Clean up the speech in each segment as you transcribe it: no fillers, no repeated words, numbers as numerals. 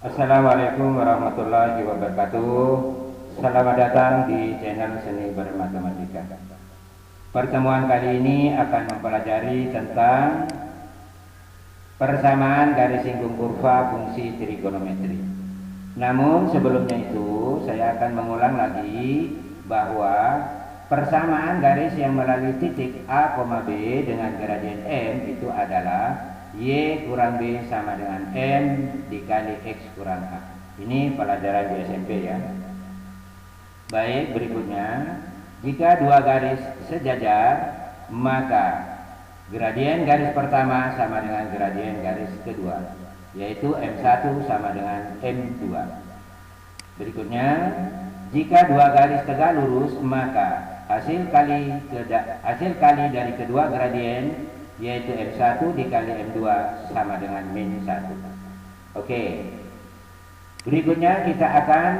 Assalamualaikum warahmatullahi wabarakatuh. Selamat datang di channel Seni Bermatematika. Pertemuan kali ini akan mempelajari tentang persamaan garis singgung kurva fungsi trigonometri. Namun sebelumnya itu saya akan mengulang lagi bahwa persamaan garis yang melalui titik A, B dengan gradien M itu adalah Y kurang B sama dengan M dikali X kurang A. Ini pelajaran di SMP ya. Baik, berikutnya, jika dua garis sejajar, maka gradien garis pertama sama dengan gradien garis kedua, yaitu M1 sama dengan M2. Berikutnya, jika dua garis tegak lurus, maka hasil kali dari kedua gradien yaitu M1 dikali M2 sama dengan min 1. Oke. Berikutnya kita akan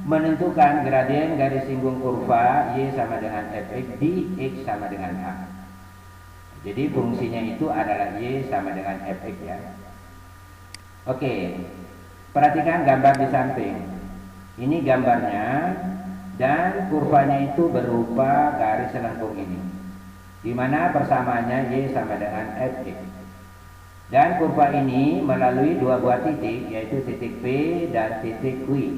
menentukan gradien garis singgung kurva Y sama dengan Fx di X sama dengan A. Jadi fungsinya itu adalah Y sama dengan Fx ya. Oke. Perhatikan gambar di samping. Ini gambarnya dan kurvanya itu berupa garis lengkung ini, di mana persamaannya Y sama dengan Fx. Dan kurva ini melalui dua buah titik, yaitu titik P dan titik Q,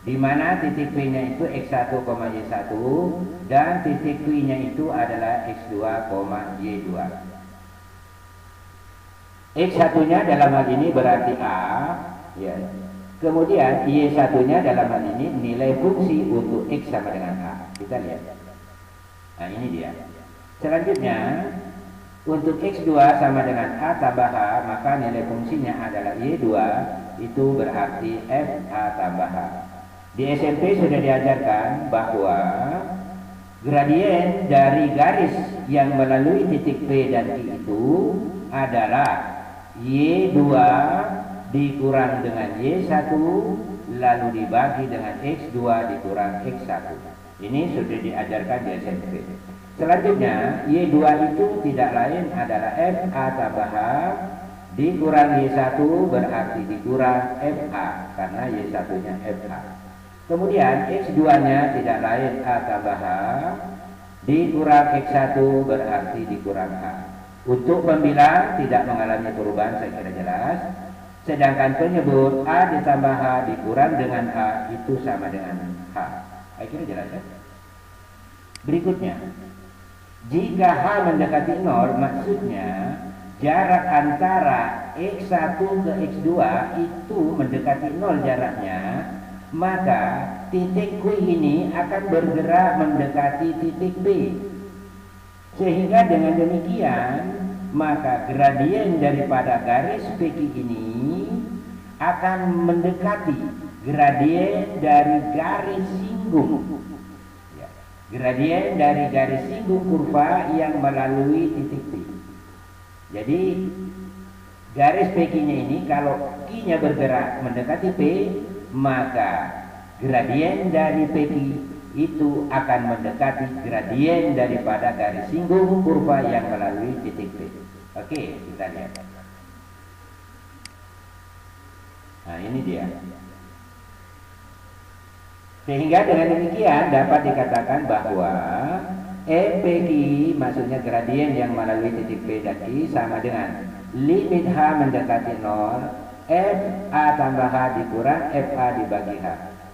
di mana titik P-nya itu X1, Y1 dan titik Q-nya itu adalah X2, Y2. X1-nya dalam hal ini berarti A, ya. Kemudian Y1-nya dalam hal ini nilai fungsi untuk X sama dengan A. Kita lihat. Nah, ini dia. Selanjutnya, untuk X2 sama dengan A tambah H, maka nilai fungsinya adalah Y2, itu berarti FA tambah H. Di SMP sudah diajarkan bahwa gradien dari garis yang melalui titik P dan Q itu adalah Y2 dikurang dengan Y1, lalu dibagi dengan X2 dikurang X1. Ini sudah diajarkan di SMP. Selanjutnya, Y2 itu tidak lain adalah FA tambah H dikurang Y1 berarti dikurang FA, karena Y1-nya FA. Kemudian X2-nya tidak lain A tambah H dikurang X1 berarti dikurang A. Untuk pembilang tidak mengalami perubahan, saya kira jelas. Sedangkan penyebut A ditambah H dikurang dengan A itu sama dengan H. Saya kira jelas ya. Berikutnya, jika H mendekati 0, maksudnya jarak antara X1 ke X2 itu mendekati 0 jaraknya, maka titik Q ini akan bergerak mendekati titik B. Sehingga dengan demikian, maka gradien daripada garis PQ ini akan mendekati gradien dari garis singgung. Gradien dari garis singgung kurva yang melalui titik P. Jadi garis PQ-nya ini kalau Q-nya bergerak mendekati P, maka gradien dari PQ itu akan mendekati gradien daripada garis singgung kurva yang melalui titik P. Oke, kita lihat. Nah, ini dia. Sehingga dengan demikian dapat dikatakan bahwa EPQ, maksudnya gradien yang melalui titik P dan Q, sama dengan limit H mendekati 0, FA tambah H dikurang FA dibagi H.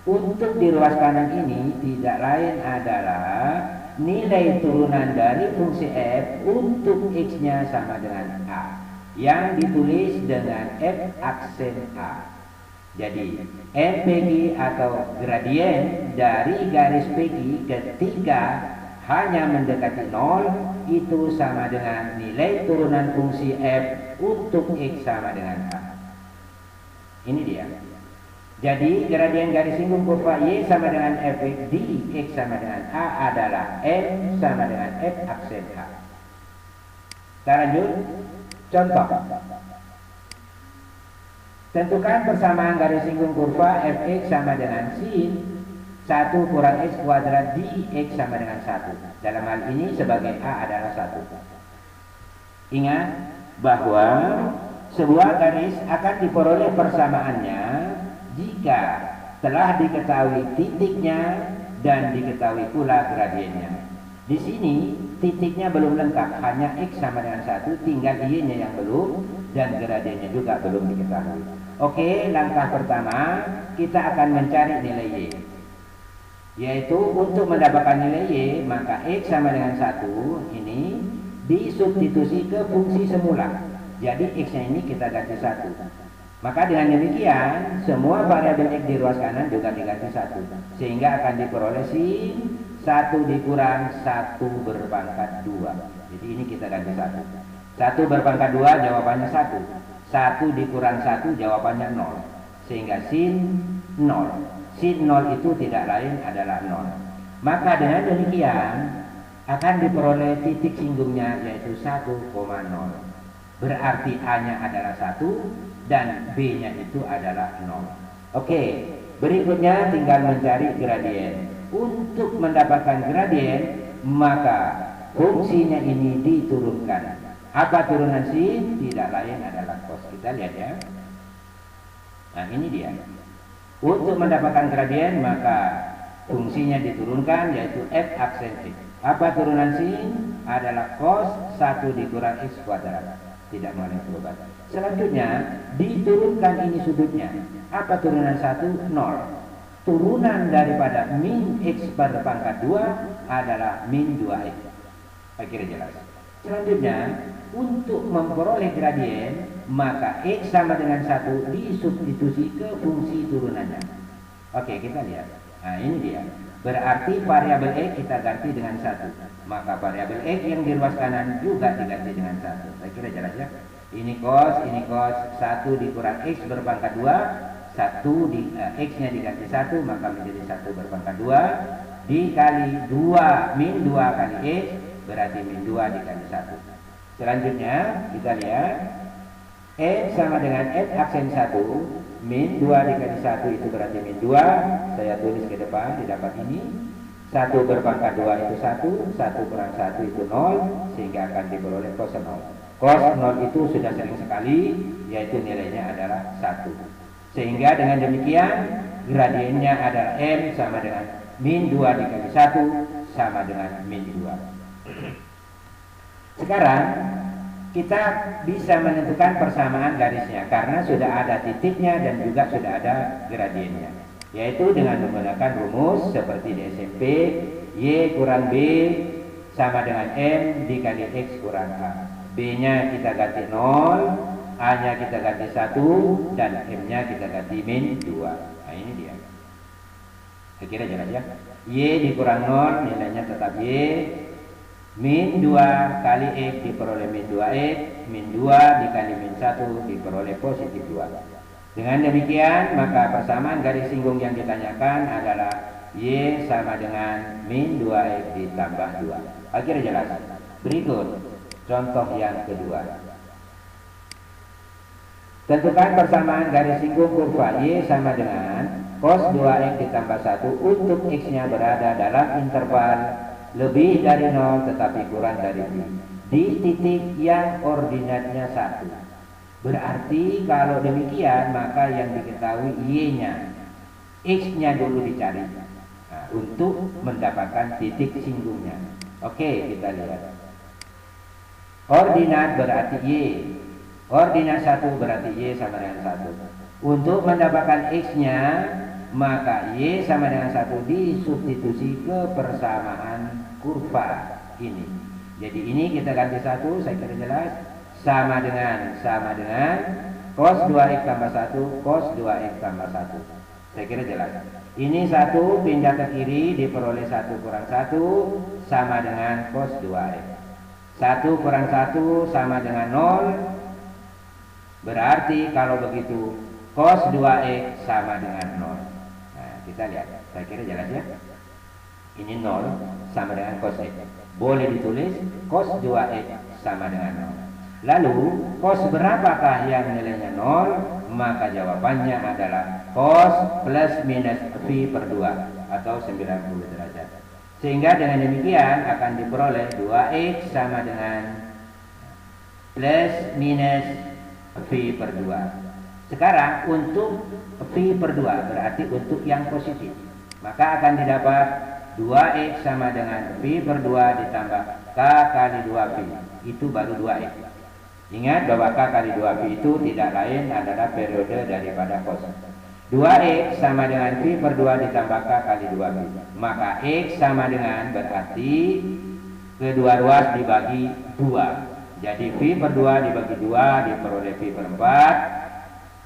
Untuk di ruas kanan ini tidak lain adalah nilai turunan dari fungsi F untuk X-nya sama dengan A, yang ditulis dengan F aksen A. Jadi MPG atau gradien dari garis PQ ketika hanya mendekati 0 itu sama dengan nilai turunan fungsi F untuk X sama dengan A. Ini dia. Jadi gradien garis singgung kurva Y sama dengan Fx di X sama dengan A adalah M sama dengan F aksen A. Kita lanjut. Contoh. Tentukan persamaan garis singgung kurva Fx sama dengan sin 1 kurang X kuadrat di X sama dengan 1. Dalam hal ini sebagai A adalah 1. Ingat bahwa sebuah garis akan diperoleh persamaannya jika telah diketahui titiknya dan diketahui pula gradiennya. Di sini titiknya belum lengkap, hanya X sama dengan 1, tinggal Y-nya yang belum, dan gradiennya juga belum diketahui. Oke, langkah pertama kita akan mencari nilai Y, yaitu untuk mendapatkan nilai Y, maka X sama dengan 1 ini disubstitusi ke fungsi semula. Jadi X-nya ini kita ganti 1. Maka dengan demikian semua variabel X di ruas kanan juga diganti 1, sehingga akan diperoleh sin 1 dikurang 1 berpangkat 2. Jadi ini kita ganti 1. 1 berpangkat 2 jawabannya 1. 1 dikurang 1 jawabannya 0. Sehingga sin 0. Sin 0 itu tidak lain adalah 0. Maka dengan demikian akan diperoleh titik singgungnya yaitu 1,0. Berarti A-nya adalah 1 dan B-nya itu adalah 0. Oke, berikutnya tinggal mencari gradien. Untuk mendapatkan gradien, maka fungsinya ini diturunkan. Apa turunan sin? Tidak lain adalah cos. Kita lihat ya. Nah, ini dia. Untuk mendapatkan gradien, maka fungsinya diturunkan yaitu f aksen x. Apa turunan sin? Adalah cos 1 dikurang x kuadrat. Tidak mengalami perubahan. Selanjutnya diturunkan ini sudutnya. Apa turunan 1? 0. Turunan daripada min x berpangkat 2 adalah min 2x. Akhirnya jelas. Selanjutnya untuk memperoleh gradien, maka x sama dengan 1 disubstitusi ke fungsi turunannya. Oke, kita lihat. Nah, ini dia. Berarti variabel x kita ganti dengan 1. Maka variabel x yang di ruas kanan juga diganti dengan 1. Saya kira jelas ya. Ini cos 1 dikurang x berpangkat 2, 1 di x-nya diganti 1, maka menjadi 1 berpangkat 2 dikali 2 min 2 kali x, berarti min 2 dikali 1. Selanjutnya kita lihat x sama dengan f aksen 1, min 2 dikali 1 itu berarti min 2. Saya tulis ke depan, didapat ini 1 berpangkat 2 itu 1, 1 kurang 1 itu 0, sehingga akan diperoleh cos 0. Cos 0 itu sudah sering sekali, yaitu nilainya adalah 1. Sehingga dengan demikian gradiennya adalah m sama dengan min 2 dikali 1 sama dengan min 2. Sekarang kita bisa menentukan persamaan garisnya karena sudah ada titiknya dan juga sudah ada gradiennya, yaitu dengan menggunakan rumus seperti di SMP, y kurang b sama dengan m dikali x kurang a. B-nya kita ganti 0, A-nya kita ganti 1, dan M-nya kita ganti min 2. Nah, ini dia. Saya kira jelas ya. Y dikurang 0, nilainya tetap Y. Min 2 kali X diperoleh min 2X. Min 2 dikali min 1 diperoleh positif 2. Dengan demikian, maka persamaan garis singgung yang ditanyakan adalah Y sama dengan min 2X ditambah 2. Akhirnya jelas. Berikut contoh yang kedua. Tentukan persamaan garis singgung kurva Y sama dengan cos 2x ditambah 1 untuk x-nya berada dalam interval lebih dari 0 tetapi kurang dari y di titik yang ordinatnya 1. Berarti kalau demikian maka yang diketahui y-nya, x-nya dulu dicari untuk mendapatkan titik singgungnya. Oke, kita lihat. Ordinat berarti y. Ordinat 1 berarti Y sama dengan 1. Untuk mendapatkan X-nya, maka Y sama dengan 1 disubstitusi ke persamaan kurva ini. Jadi ini kita ganti 1, saya kira jelas. Sama dengan cos 2X tambah 1, cos 2X tambah 1. Saya kira jelas. Ini 1 pindah ke kiri diperoleh 1 kurang 1 sama dengan cos 2X. 1 kurang 1 sama dengan 0. Berarti kalau begitu cos 2x sama dengan 0. Nah, kita lihat. Saya kira jelas ya. Ini 0 sama dengan cos x. Boleh ditulis cos 2x sama dengan 0. Lalu cos berapakah yang nilainya 0? Maka jawabannya adalah cos plus minus phi per 2 atau 90 derajat. Sehingga dengan demikian akan diperoleh 2x sama dengan plus minus phi per 2. Sekarang untuk pi per 2 berarti untuk yang positif. Maka akan didapat 2x sama dengan pi per 2 ditambah k kali 2pi. Itu baru 2x. Ingat bahwa k kali 2pi itu tidak lain adalah periode daripada cos. 2x sama dengan pi per 2 ditambah k kali 2pi. Maka x sama dengan berarti kedua ruas dibagi 2. Jadi pi per 2 dibagi 2 diperoleh pi per 4.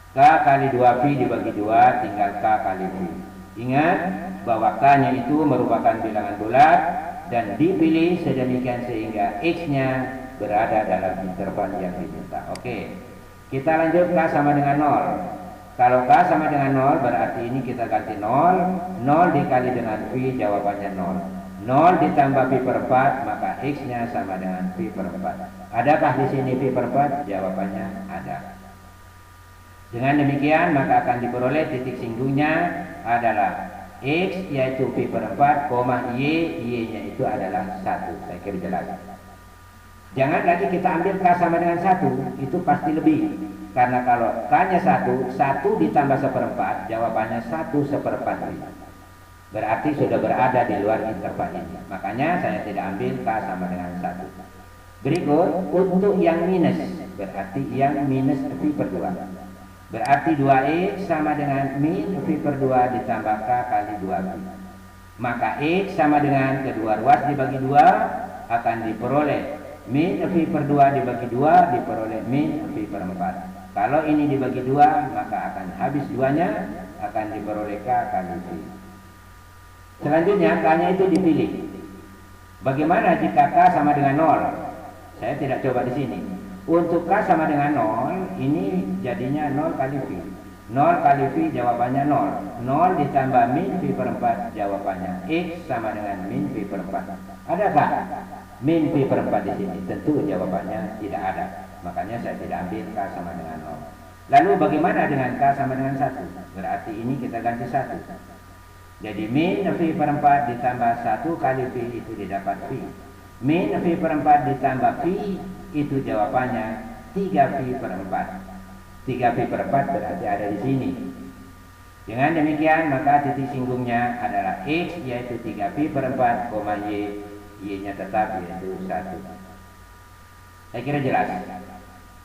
K kali 2pi dibagi 2 tinggal K kali pi. Ingat bahwa K-nya itu merupakan bilangan bulat dan dipilih sedemikian sehingga X-nya berada dalam interval yang diminta. Oke, kita lanjut K sama dengan 0. Kalau K sama dengan 0 berarti ini kita ganti 0. 0 dikali dengan pi jawabannya 0. 0 ditambah pi per 4 maka X-nya sama dengan pi per 4. Adakah di sini pi per 4? Jawabannya ada. Dengan demikian maka akan diperoleh titik singgungnya adalah X yaitu pi per 4, Y-nya itu adalah 1. Saya kira jelas. Jangan lagi kita ambil K sama dengan 1, itu pasti lebih. Karena kalau K-nya 1, 1 ditambah 1/4, jawabannya 1/4 pi. Berarti sudah berada di luar interval ini. Makanya saya tidak ambil K sama dengan 1. Berikut untuk yang minus, berarti yang minus pi per 2. Berarti 2x sama dengan min pi per 2 ditambah k kali 2pi. Maka x sama dengan kedua ruas dibagi 2 akan diperoleh min pi per 2 dibagi 2 diperoleh min pi per 4. Kalau ini dibagi 2 maka akan habis 2-nya akan diperoleh k kali pi. Selanjutnya k-nya itu dipilih. Bagaimana jika k sama dengan 0? Saya tidak coba di sini. Untuk K sama dengan 0, ini jadinya 0 kali pi. 0 kali pi jawabannya 0. 0 ditambah min pi per 4 jawabannya X sama dengan min pi per 4. Adakah min pi per 4 di sini? Tentu jawabannya tidak ada. Makanya saya tidak ambil K sama dengan 0. Lalu bagaimana dengan K sama dengan 1? Berarti ini kita ganti 1. Jadi min pi per 4 ditambah 1 kali pi itu didapat pi. Min pi per 4 ditambah pi itu jawabannya 3pi per 4. 3pi per 4 berarti ada di sini. Dengan demikian maka titik singgungnya adalah X yaitu 3pi per 4, Y-nya tetap yaitu 1. Saya kira jelas.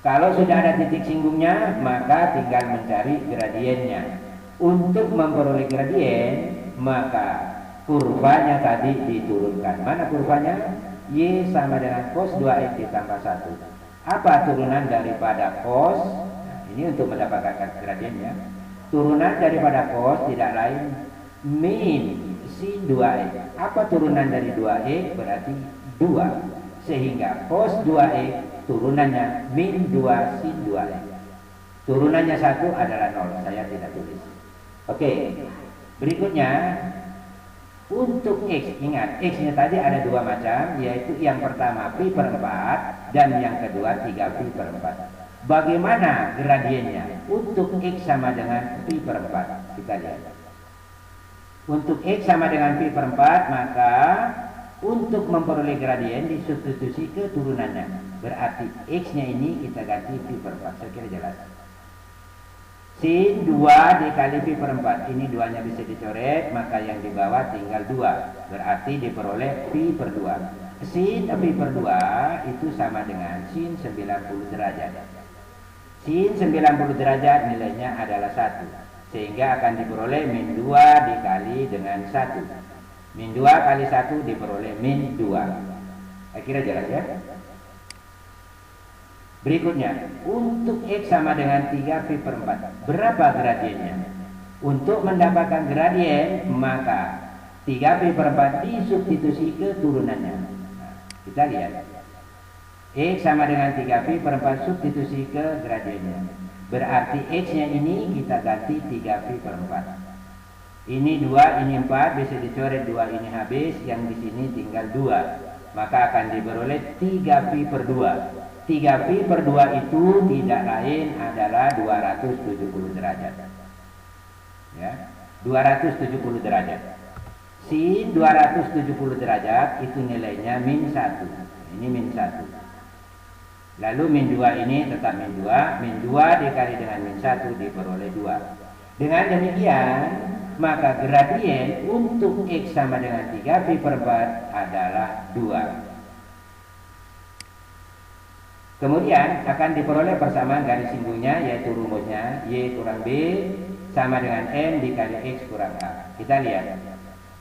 Kalau sudah ada titik singgungnya maka tinggal mencari gradiennya. Untuk memperoleh gradien maka kurvanya tadi diturunkan. Mana kurvanya? Y sama dengan cos 2x ditambah 1. Apa turunan daripada cos? Nah, ini untuk mendapatkan gradiennya. Turunan daripada cos tidak lain min sin 2x. Apa turunan dari 2x? Berarti 2. Sehingga cos 2x turunannya min 2 sin 2x. Turunannya 1 adalah 0. Saya tidak tulis. Oke. Berikutnya untuk X, ingat X-nya tadi ada dua macam, yaitu yang pertama pi per 4 dan yang kedua 3pi per 4. Bagaimana gradiennya? Untuk X sama dengan pi per 4. Kita lihat. Untuk X sama dengan pi per 4 maka untuk memperoleh gradien disubstitusi ke turunannya. Berarti X-nya ini kita ganti pi per 4. Saya kira jelas. Sin 2 dikali pi per 4. Ini 2-nya bisa dicoret, maka yang di bawah tinggal 2. Berarti diperoleh pi per 2. Sin pi per 2 itu sama dengan sin 90 derajat. Sin 90 derajat nilainya adalah 1. Sehingga akan diperoleh min 2 dikali dengan 1. Min 2 kali 1 diperoleh min 2. Kira jelas ya? Berikutnya, untuk X sama dengan 3pi per 4. Berapa gradiennya? Untuk mendapatkan gradien, maka 3pi per 4 disubstitusi ke turunannya. Nah, kita lihat. X sama dengan 3pi per 4 substitusi ke gradiennya. Berarti X-nya ini kita ganti 3pi per 4. Ini 2, ini 4, bisa dicoret 2 ini habis, yang di sini tinggal 2. Maka akan diperoleh 3pi per 2. 3pi per 2 itu tidak lain adalah 270 derajat. Ya, 270 derajat. Sin 270 derajat itu nilainya min 1. Ini min 1. Lalu min 2 ini tetap min 2. Min 2 dikali dengan min 1 diperoleh 2. Dengan demikian, maka gradien untuk X sama dengan 3 pi per 4 adalah 2. Kemudian akan diperoleh persamaan garis singgungnya, yaitu rumusnya Y kurang B sama dengan M dikali X kurang A. Kita lihat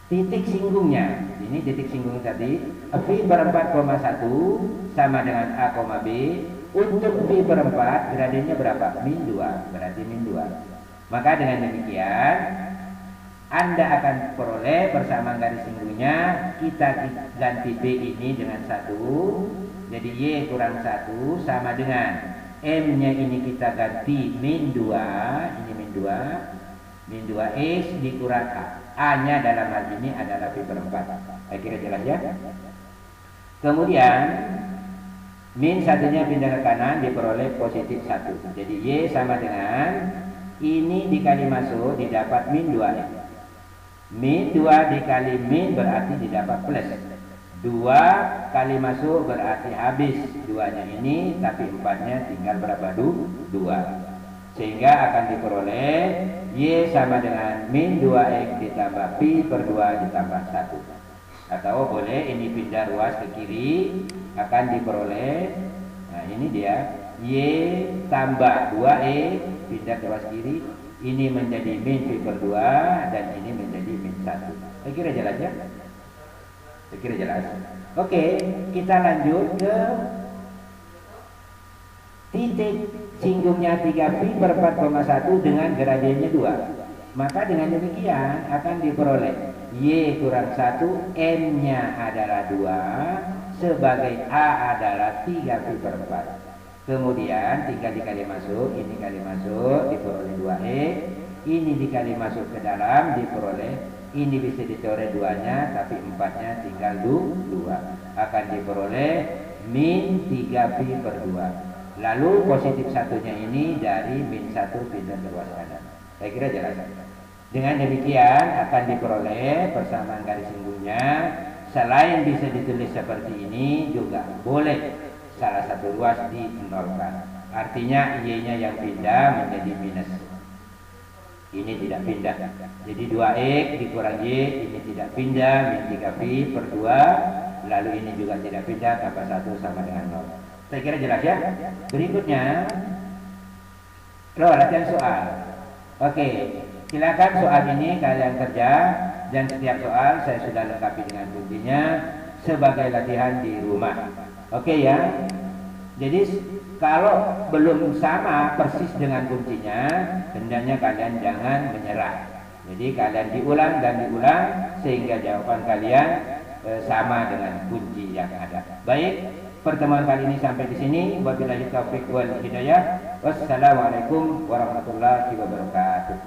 titik singgungnya, ini titik singgung tadi, pi per 4,1 sama dengan A, B. Untuk pi per 4 gradiennya berapa? Min 2, berarti min 2. Maka dengan demikian Anda akan peroleh persamaan garis singgungnya. Kita ganti B ini dengan 1. Jadi Y kurang 1 sama dengan M nya ini kita ganti min 2. Ini min 2. Min 2X dikurang A. A nya dalam hal ini adalah pi per 4. Saya kira jelas ya. Kemudian min satunya pindah ke kanan diperoleh positif 1. Jadi Y sama dengan ini dikali masuk didapat min 2X. Min 2 dikali min berarti didapat plus. 2 kali masuk berarti habis 2-nya ini, tapi 4-nya tinggal berapa? 2. Sehingga akan diperoleh Y sama dengan min 2X ditambah pi per 2 ditambah 1. Atau boleh ini pindah ruas ke kiri, akan diperoleh, nah ini dia, Y tambah 2X pindah ke ruas kiri, ini menjadi min pi per 2 dan ini menjadi min 1. Saya kira jelas ya? Saya kira jelas. Oke, kita lanjut ke titik singgungnya 3 pi per 4,1 dengan gradiennya 2. Maka dengan demikian akan diperoleh Y kurang 1, M nya adalah 2, sebagai A adalah 3 pi per 4. Kemudian tinggal dikali masuk, ini kali masuk diperoleh 2X, ini dikali masuk ke dalam diperoleh, ini bisa dicoret 2-nya tapi 4-nya tinggal 2. Akan diperoleh min 3 pi per 2. Lalu positif 1-nya ini dari min 1 pindah ke ruas kanan. Saya kira jelas. Dengan demikian akan diperoleh persamaan garis singgungnya. Selain bisa ditulis seperti ini, juga boleh salah satu ruas dinolkan. Artinya Y-nya yang pindah menjadi minus. Ini tidak pindah. Jadi 2X dikurang Y, ini tidak pindah, min 3 pi per 2. Lalu ini juga tidak pindah, tambah 1 sama dengan 0. Saya kira jelas ya. Berikutnya, latihan soal. Oke, silakan soal ini kalian kerja. Dan setiap soal saya sudah lengkapi dengan kuncinya sebagai latihan di rumah. Oke ya. Jadi kalau belum sama persis dengan kuncinya, hendaknya kalian jangan menyerah. Jadi kalian diulang dan diulang sehingga jawaban kalian sama dengan kunci yang ada. Baik, pertemuan kali ini sampai di sini. Wabillahi taufiq wal hidayah. Wassalamualaikum warahmatullahi wabarakatuh.